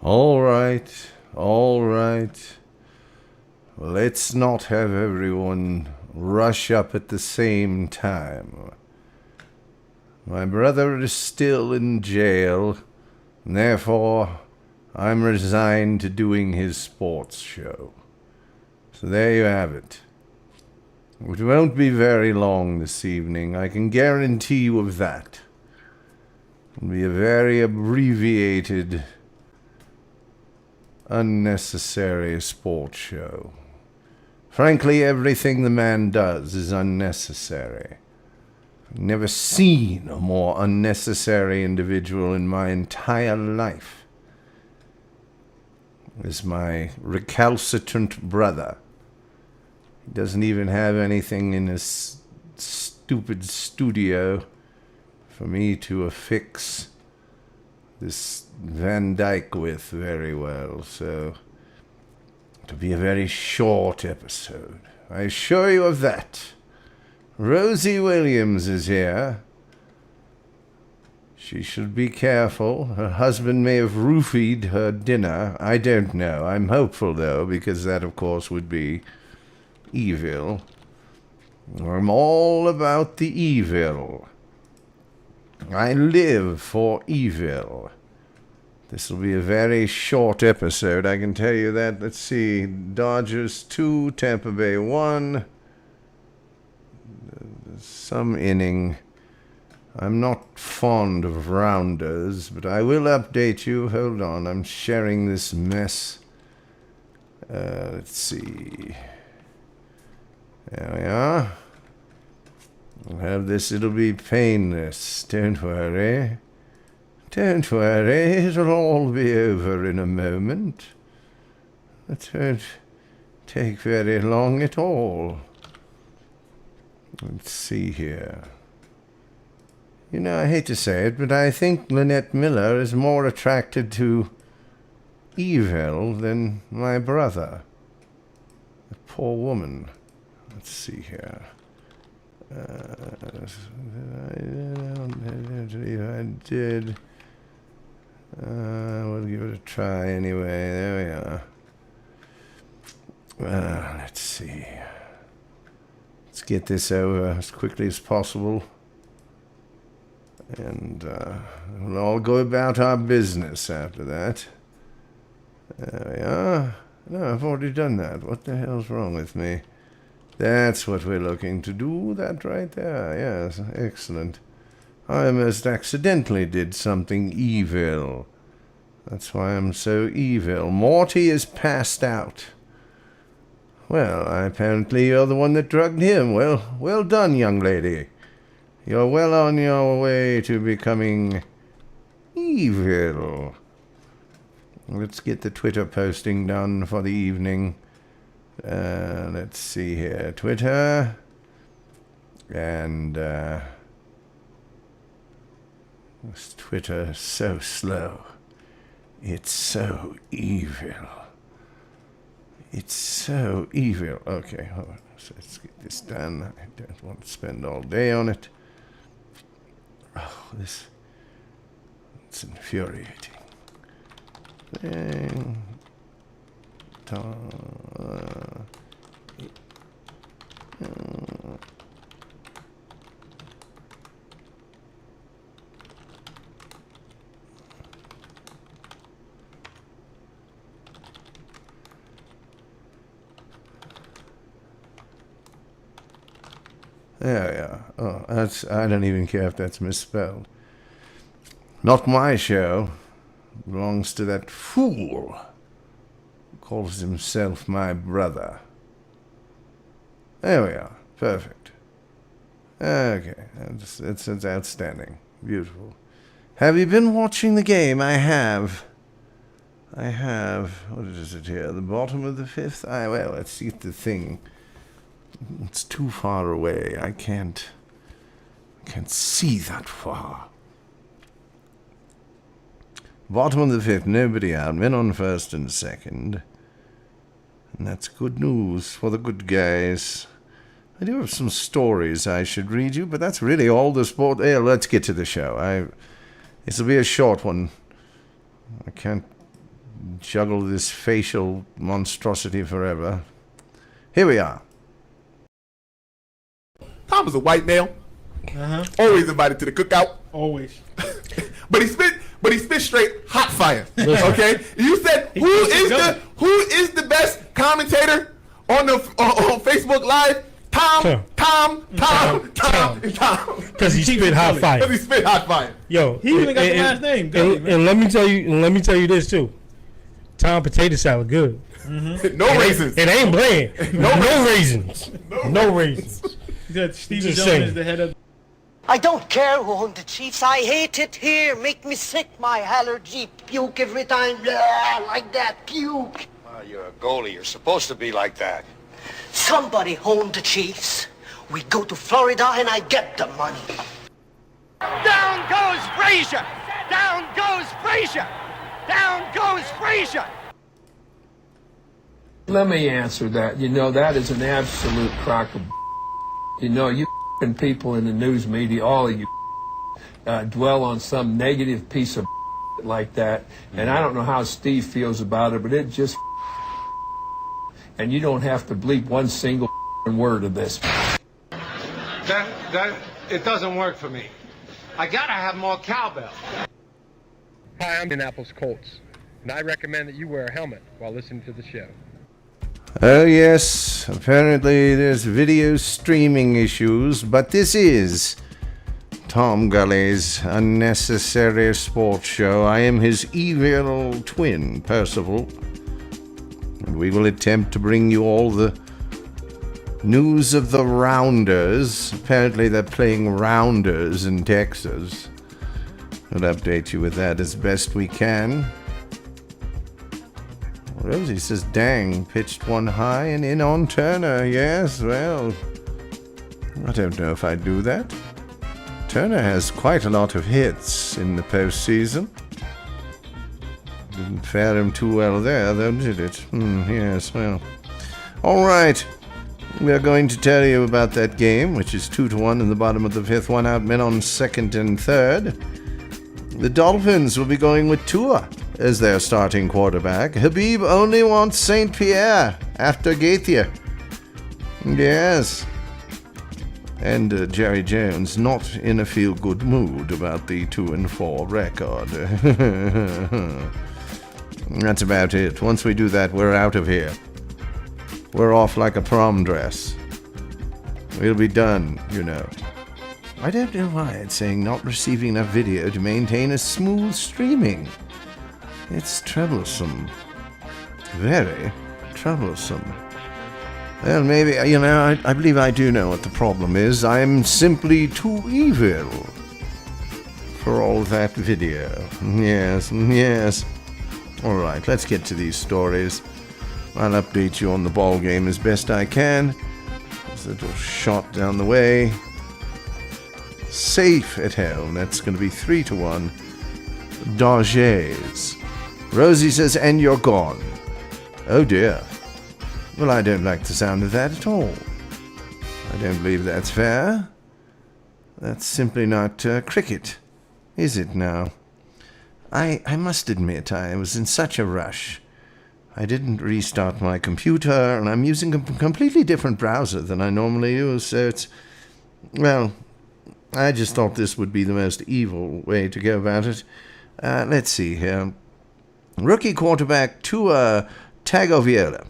All right, all right. Let's not have everyone rush up at the same time. My brother is still in jail, and therefore I'm resigned to doing his sports show. So there you have it. It won't be very long this evening, I can guarantee you of that. It'll be a very abbreviated, unnecessary sports show. Frankly, everything the man does is unnecessary. I've never seen a more unnecessary individual in my entire life. Is my recalcitrant brother. He doesn't even have anything in his stupid studio for me to affix this Van Dyke with very well, so it'll be a very short episode. I assure you of that. Rosie Williams is here. She should be careful. Her husband may have roofied her dinner. I don't know. I'm hopeful, though, because that, of course, would be evil. I'm all about the evil. I live for evil. This will be a very short episode, I can tell you that. Let's see. Dodgers 2, Tampa Bay 1. Some inning. I'm not fond of rounders, but I will update you. Hold on, I'm sharing this mess. Let's see. There we are. We'll have this, it'll be painless. Don't worry. Don't worry, it'll all be over in a moment. It won't take very long at all. Let's see here. You know, I hate to say it, but I think Lynette Miller is more attracted to evil than my brother. The poor woman. Let's see here. I did. We'll give it a try anyway. There we are. Let's see. Let's get this over as quickly as possible. And we'll all go about our business after that. There we are. No, I've already done that. What the hell's wrong with me? That's what we're looking to do. That right there. Yes, excellent. I almost accidentally did something evil. That's why I'm so evil. Morty is passed out. Well, apparently you're the one that drugged him. Well done, young lady. You're well on your way to becoming evil. Let's get the Twitter posting done for the evening. Let's see here. Twitter. And, this Twitter is so slow. It's so evil. It's so evil. Okay, hold on. So let's get this done. I don't want to spend all day on it. Oh, it's infuriating. There we are. Oh, I don't even care if that's misspelled. Not my show. Belongs to that fool who calls himself my brother. There we are. Perfect. Okay. That's outstanding. Beautiful. Have you been watching the game? I have. What is it here? The bottom of the fifth? Well, let's see the thing. It's too far away. I can't see that far. Bottom of the fifth, nobody out. Men on first and second. And that's good news for the good guys. I do have some stories I should read you, but that's really all the sport. Yeah, let's get to the show. This will be a short one. I can't juggle this facial monstrosity forever. Here we are. Tom was a white male. Always invited to the cookout. Always. But he spit straight hot fire. Okay? You said who is the best commentator on Facebook Live? Tom. Because he spit hot fire. Because he spit hot fire. Yo, He even got the last name. And let me tell you this too. Tom potato salad good. No raisins. It ain't bland. No raisins. No raisins. He said Stevie Just Jones saying. is the head of. I don't care who owned the Chiefs. I hate it here. Make me sick. My allergy. Puke every time. Blah, like that. Puke. Well, you're a goalie. You're supposed to be like that. Somebody owned the Chiefs. We go to Florida and I get the money. Down goes Frazier! Down goes Frazier! Down goes Frazier! Let me answer that. You know, that is an absolute crock of. You know, you people in the news media, all of you, dwell on some negative piece of like that, and I don't know how Steve feels about it, but it just. And you don't have to bleep one single word of this. It doesn't work for me. I gotta have more cowbell. Hi, I'm Indianapolis Colts, and I recommend that you wear a helmet while listening to the show. Oh yes, apparently there's video streaming issues, but this is Tom Gulley's Unnecessary Sports Show. I am his evil twin, Percival, and we will attempt to bring you all the news of the Rounders. Apparently they're playing Rounders in Texas. We'll update you with that as best we can. Rosie says, dang, pitched one high and in on Turner. Yes, well, I don't know if I'd do that. Turner has quite a lot of hits in the postseason. Didn't fare him too well there, though, did it? Yes, well. All right. We're going to tell you about that game, which is 2-1 in the bottom of the fifth. One out, men on second and third. The Dolphins will be going with Tua as their starting quarterback. Habib only wants St. Pierre after Gaithier. Yes. And Jerry Jones not in a feel-good mood about the 2-4 record. That's about it. Once we do that, we're out of here. We're off like a prom dress. We'll be done, you know. I don't know why it's saying not receiving enough video to maintain a smooth streaming. It's troublesome. Very troublesome. Well, maybe, you know, I believe I do know what the problem is. I'm simply too evil for all that video. Yes, yes. All right, let's get to these stories. I'll update you on the ball game as best I can. There's a little shot down the way. Safe at home. That's going to be 3-1. Dodgers. Rosie says, and you're gone. Oh dear. Well, I don't like the sound of that at all. I don't believe that's fair. That's simply not cricket, is it now? I must admit, I was in such a rush. I didn't restart my computer, and I'm using a completely different browser than I normally use, so it's... Well, I just thought this would be the most evil way to go about it. Let's see here. Rookie quarterback Tua Tagovailoa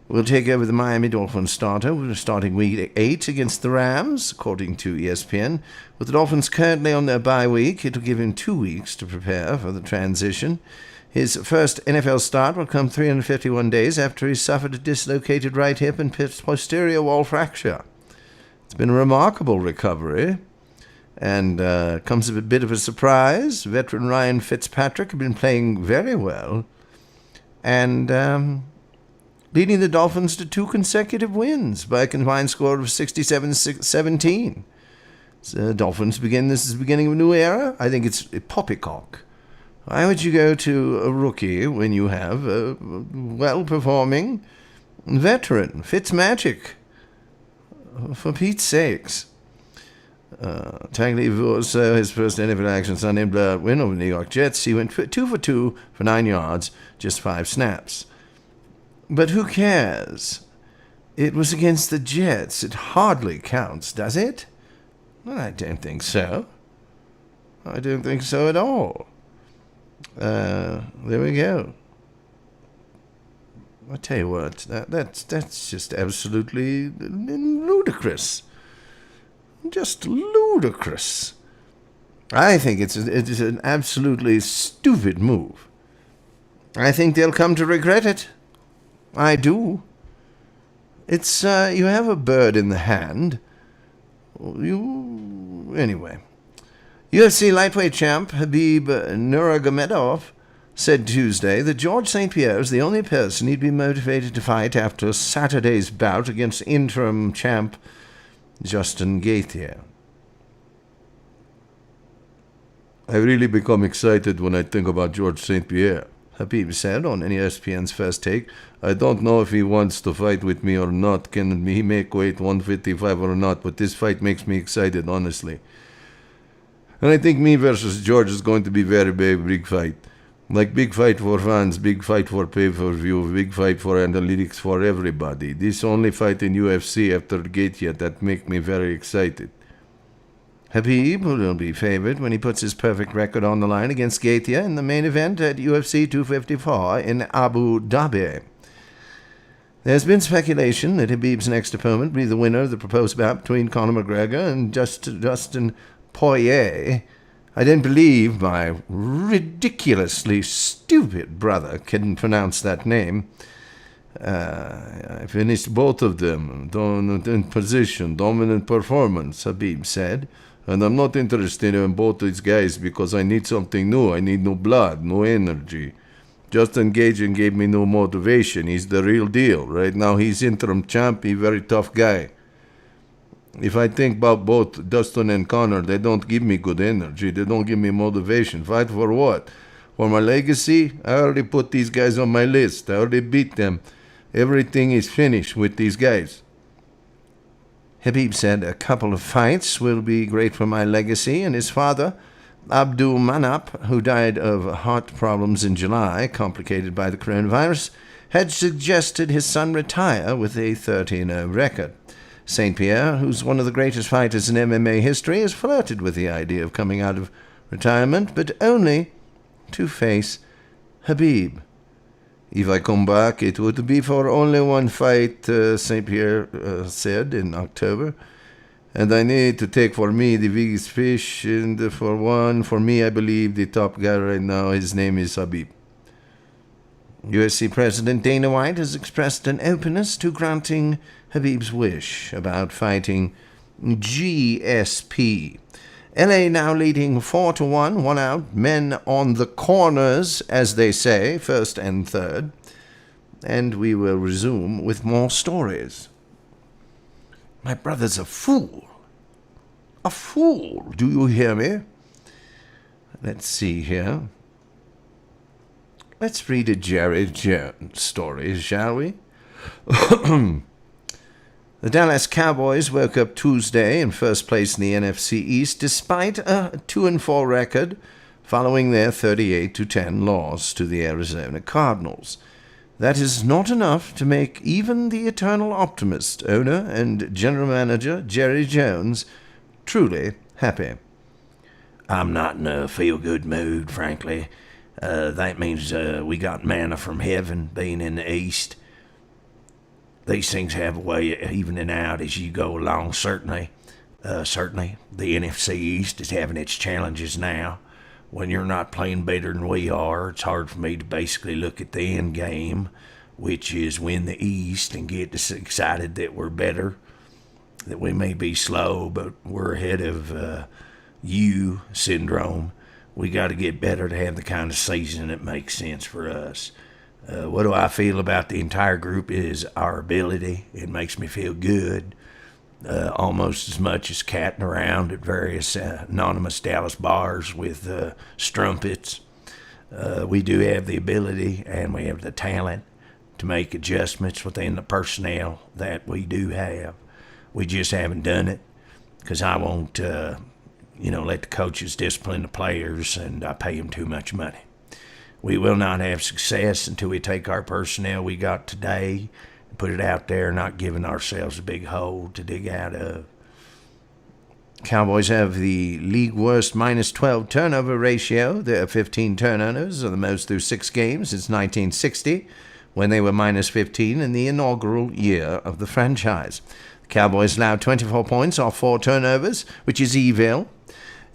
will take over the Miami Dolphins starter, starting week 8 against the Rams, according to ESPN. With the Dolphins currently on their bye week, it'll give him 2 weeks to prepare for the transition. His first NFL start will come 351 days after he suffered a dislocated right hip and posterior wall fracture. It's been a remarkable recovery, and comes as a bit of a surprise. Veteran Ryan Fitzpatrick had been playing very well, and leading the Dolphins to 2 consecutive wins by a combined score of 67-17. So Dolphins this is the beginning of a new era. I think it's poppycock. Why would you go to a rookie when you have a well-performing veteran? Fitzmagic, for Pete's sakes. Tagliavoso, his first NFL action Sunday blood win over the New York Jets. He went 2 for 2 for 9 yards, just 5 snaps. But who cares? It was against the Jets. It hardly counts, does it? Well, I don't think so. I don't think so at all. There we go. I tell you what, that's just absolutely ludicrous. Just ludicrous. I think it's an absolutely stupid move. I think they'll come to regret it. I do. It's, you have a bird in the hand. Anyway. UFC lightweight champ Habib Nurmagomedov said Tuesday that George St. Pierre is the only person he'd be motivated to fight after Saturday's bout against interim champ Justin Gaethje. I really become excited when I think about George St. Pierre, Habib said on ESPN's First Take. I don't know if he wants to fight with me or not. Can he make weight 155 or not? But this fight makes me excited, honestly. And I think me versus George is going to be very big fight. Like big fight for fans, big fight for pay-per-view, big fight for analytics for everybody. This only fight in UFC after Gaethje that make me very excited. Habib will be favored when he puts his perfect record on the line against Gaethje in the main event at UFC 254 in Abu Dhabi. There's been speculation that Habib's next opponent will be the winner of the proposed bout between Conor McGregor and Dustin Poirier. I don't believe my ridiculously stupid brother can pronounce that name. I finished both of them. Dominant position, dominant performance, Habib said. And I'm not interested in both these guys because I need something new. I need new blood, new energy. Justin Gaethje gave me new motivation. He's the real deal. Right now he's interim champ. He's a very tough guy. If I think about both Dustin and Conor, they don't give me good energy. They don't give me motivation. Fight for what? For my legacy? I already put these guys on my list. I already beat them. Everything is finished with these guys. Habib said a couple of fights will be great for my legacy, and his father, Abdul Manap, who died of heart problems in July, complicated by the coronavirus, had suggested his son retire with a 13-0 record. St. Pierre, who's one of the greatest fighters in MMA history, has flirted with the idea of coming out of retirement, but only to face Habib. If I come back, it would be for only one fight, St. Pierre said in October. And I need to take for me the biggest fish, and for me, I believe the top guy right now, his name is Habib. UFC President Dana White has expressed an openness to granting Habib's wish about fighting GSP. LA now leading 4-1, one out, men on the corners, as they say, first and third. And we will resume with more stories. My brother's a fool. A fool, do you hear me? Let's see here. Let's read a Jerry Jones story, shall we? The Dallas Cowboys woke up Tuesday in first place in the NFC East despite a 2-4 record following their 38-10 loss to the Arizona Cardinals. That is not enough to make even the eternal optimist, owner and general manager Jerry Jones truly happy. I'm not in a feel-good mood, frankly. That means we got manna from heaven being in the East. These things have a way of evening out as you go along, certainly. Certainly, the NFC East is having its challenges now. When you're not playing better than we are, it's hard for me to basically look at the end game, which is win the East and get excited that we're better, that we may be slow, but we're ahead of you syndrome. We got to get better to have the kind of season that makes sense for us. What do I feel about the entire group is our ability. It makes me feel good, almost as much as catting around at various anonymous Dallas bars with strumpets. We do have the ability and we have the talent to make adjustments within the personnel that we do have. We just haven't done it because I won't, let the coaches discipline the players and pay them too much money. We will not have success until we take our personnel we got today and put it out there, not giving ourselves a big hole to dig out of. Cowboys have the league worst minus 12 turnover ratio. Their 15 turnovers are the most through 6 games since 1960, when they were minus 15 in the inaugural year of the franchise. The Cowboys allowed 24 points off 4 turnovers, which is evil,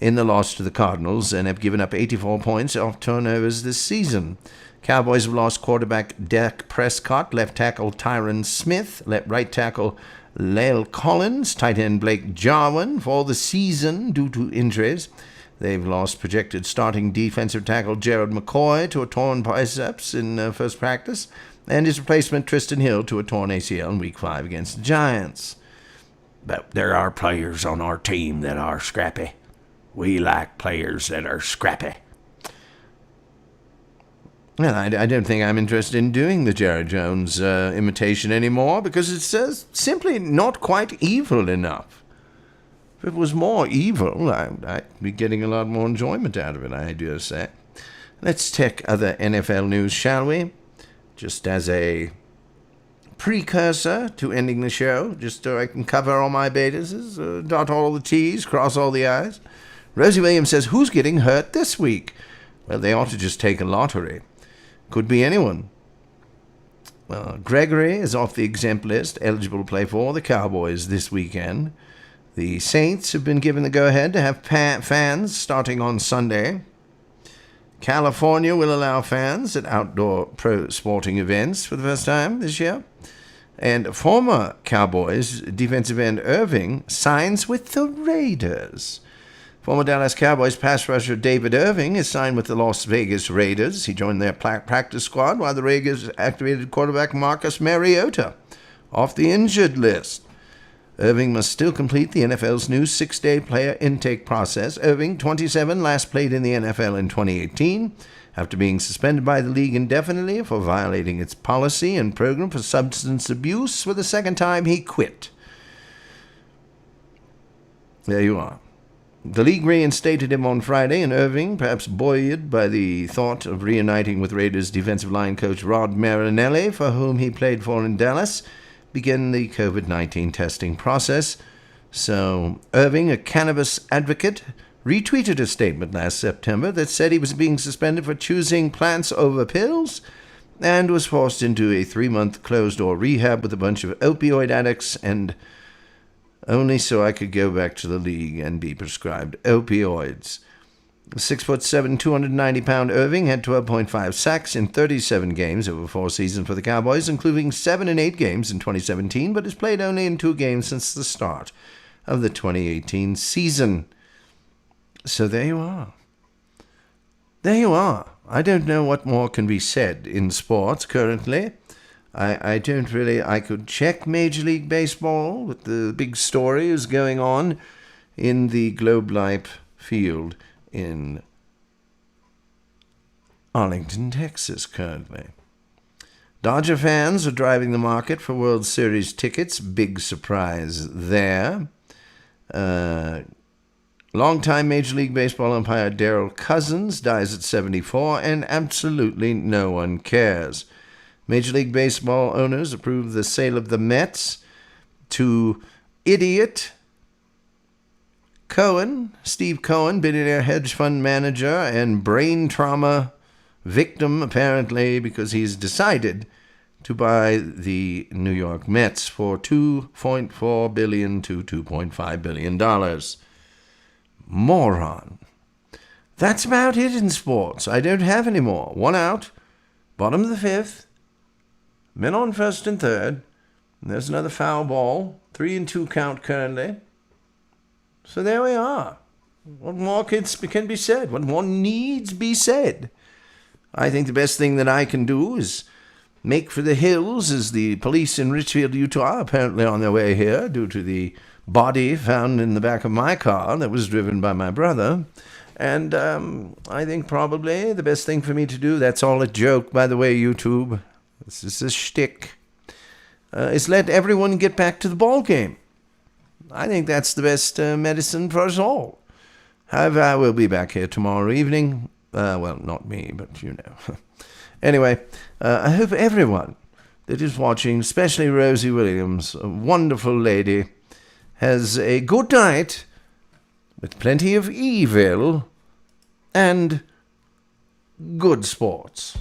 in the loss to the Cardinals, and have given up 84 points off turnovers this season. Cowboys have lost quarterback Dak Prescott, left tackle Tyron Smith, right tackle La'el Collins, tight end Blake Jarwin for the season due to injuries. They've lost projected starting defensive tackle Gerald McCoy to a torn biceps in first practice, and his replacement Tristan Hill to a torn ACL in Week 5 against the Giants. But there are players on our team that are scrappy. We like players that are scrappy. Well, I don't think I'm interested in doing the Jerry Jones imitation anymore because it's simply not quite evil enough. If it was more evil, I'd be getting a lot more enjoyment out of it, I dare say. Let's take other NFL news, shall we? Just as a precursor to ending the show, just so I can cover all my bases, dot all the T's, cross all the I's. Rosie Williams says, who's getting hurt this week? Well, they ought to just take a lottery. Could be anyone. Well, Gregory is off the exempt list, eligible to play for the Cowboys this weekend. The Saints have been given the go-ahead to have fans starting on Sunday. California will allow fans at outdoor pro sporting events for the first time this year. And former Cowboys defensive end Irving signs with the Raiders. Former Dallas Cowboys pass rusher David Irving is signed with the Las Vegas Raiders. He joined their practice squad while the Raiders activated quarterback Marcus Mariota off the injured list. Irving must still complete the NFL's new 6-day player intake process. Irving, 27, last played in the NFL in 2018 after being suspended by the league indefinitely for violating its policy and program for substance abuse. For the second time, he quit. There you are. The league reinstated him on Friday, and Irving, perhaps buoyed by the thought of reuniting with Raiders defensive line coach Rod Marinelli, for whom he played for in Dallas, began the COVID-19 testing process. So Irving, a cannabis advocate, retweeted a statement last September that said he was being suspended for choosing plants over pills and was forced into a 3-month closed-door rehab with a bunch of opioid addicts, and only so I could go back to the league and be prescribed opioids. 6'7", 290-pound Irving had 12.5 sacks in 37 games over 4 seasons for the Cowboys, including 7 in 8 games in 2017, but has played only in 2 games since the start of the 2018 season. So there you are. There you are. I don't know what more can be said in sports currently. I don't really. I could check Major League Baseball with the big stories going on in the Globe Life field in Arlington, Texas currently. Dodger fans are driving the market for World Series tickets. Big surprise there. Longtime Major League Baseball umpire Darryl Cousins dies at 74, and absolutely no one cares. Major League Baseball owners approved the sale of the Mets to idiot Cohen, Steve Cohen, billionaire hedge fund manager and brain trauma victim, apparently, because he's decided to buy the New York Mets for $2.4 billion to $2.5 billion. Moron. That's about it in sports. I don't have any more. 1 out, bottom of the 5th. Men on 1st and 3rd. There's another foul ball. 3-2 count currently. So there we are. What more can be said? What more needs be said? I think the best thing that I can do is make for the hills, as the police in Richfield, Utah, apparently on their way here due to the body found in the back of my car that was driven by my brother. And I think probably the best thing for me to do, that's all a joke, by the way, YouTube. This is a shtick. Is let everyone get back to the ball game. I think that's the best medicine for us all. However, I will be back here tomorrow evening. Well, not me, but you know. Anyway, I hope everyone that is watching, especially Rosie Williams, a wonderful lady, has a good night with plenty of evil and good sports.